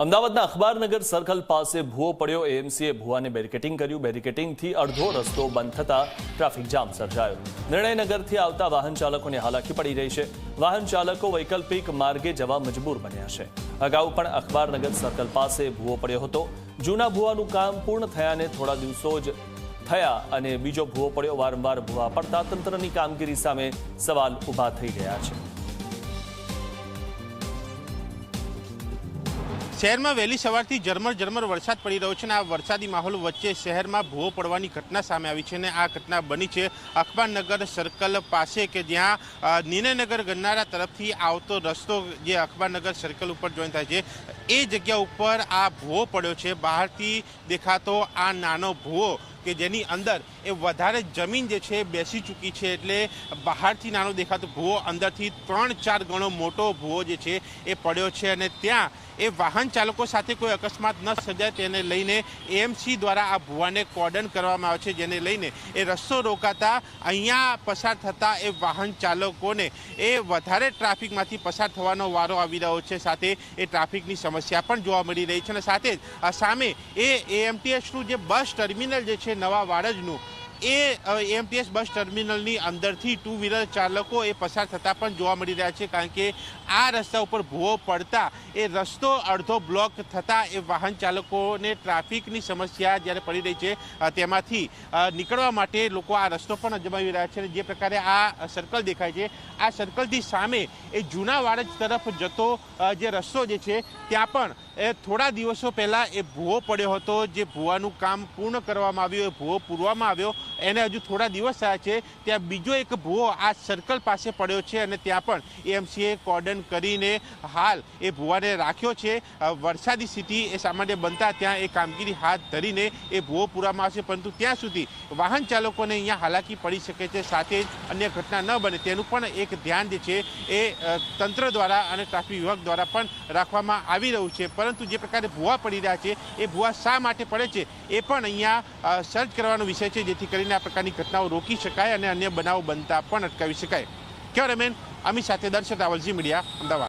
અમદાવાદના અખબારનગર સર્કલ પાસે ભૂવો પડ્યો। એએમસીએ ભૂવાને બેરિકેટિંગ કર્યું। બેરિકેટિંગથી અડધો રસ્તો બંધ થતા ટ્રાફિક જામ સર્જાયો। નિર્ણયનગરથી આવતા વાહન ચાલકોને હાલાકી પડી રહી છે। વાહન ચાલકો વૈકલ્પિક માર્ગે જવા મજબૂર બન્યા છે। અગાઉ પણ અખબારનગર સર્કલ પાસે ભૂવો પડ્યો હતો। જૂના ભૂવાનું કામ પૂર્ણ થયાને થોડા દિવસો જ થયા અને બીજો ભૂવો પડ્યો। વારંવાર ભૂવા પડતા તંત્રની કામગીરી સામે સવાલ ઊભા થઈ ગયા છે। शहर में वहेली सवारथी झरमर वरसाद पड़ी रह्यो छे ने आ वरसादी माहौल वच्चे शहर में भूवो पड़वानी घटना सामे आवी छे ने आ घटना बनी छे अखबारनगर सर्कल पासे के ज्यां निर्णयनगर गन्नारा तरफथी आवतो रस्तो जे अखबारनगर सर्कल पर जॉइन थाय छे ए जग्या उपर आ भूवो पड्यो छे। बहारथी देखातो आ नानो भूवो के जेनी अंदर ए वधारे जमीन जे छे बेसी चूकी छे एटले बहारथी नानो देखातो भूवो अंदरथी 3-4 गणो मोटो भूवो जे छे ए पड्यो छे अने त्यां ए वाहन चालको साथे कोई अकस्मात न सर्जाय तेने लईने एएमसी द्वारा आ भूवाने कोर्डन करवामां आव्यो छे जेने लईने ए रस्तो रोकाता अहींया पसार थता ए वाहन चालकोने ए वधारे ट्राफिकमांथी पसार थवानो वारो आवी रह्यो छे। साथे ए ट्राफिकनी समस्या पण जोवा मळी रही छे अने साथे ज सामे ए एएमटीएसनुं जे बस टर्मिनल जे छे नवा वाडजनुं एएमटीएस बस टर्मिनल अंदर थी 2 व्हीलर चालको ए पसार थता पण जोवा मळी रह्या छे कारण के आ रस्ता पर भूवो पड़ता ए रस्तो अर्धो ब्लॉक थता ए वाहन चालको ने ट्राफिकनी समस्या ज्यारे पड़ी रही छे तेमांथी निकळवा माटे लोको आ रस्तो पण अजमावी रह्या छे। जे प्रकारे आ सर्कल देखाय छे आ सर्कलथी सामे ए जूना वाडज तरफ जतो जे रस्तो जे छे त्यां पण थोड़ा दिवसों पहला ए भूवो पड्यो हतो। जे भूवानुं काम पूर्ण करवामां आव्युं ए भूवो पूरवामां आव्यो एने हजू थोड़ा दिवस थया छे त्यां बीजो एक भूवो आ सर्कल पासे पड्यो छे अने त्यां पण एएमसीए कोर्डन करीने हाल ए भूवाने राख्यो छे। वरसादी स्थिति ए सामान्य बनता त्यां ए कामगीरी हाथ धरीने ए भूवो पूरवामां आवशे परंतु त्यां सुधी वाहन चालकोने अहींया हालाकी पड़ी शके छे। साथे ज अन्य घटना न बने तेनुं पण एक ध्यान जे छे ए तंत्र द्वारा अने ट्राफिक विभाग द्वारा पण राखवामां आवी रह्युं छे। परंतु जे प्रकारे भूवा पड़ी रह्या छे ए भूवा शा माटे पड़े छे ए पण अहींया सर्च करवानो विषय छे जेथी करीने आ प्रकारनी घटनाओ रोकी शकाय अने अन्य बनावो बनता पण अटकावी शकाय। कैमरामेन अमित साथे दर्शक रावल, ज़ी मीडिया, अमदावाद।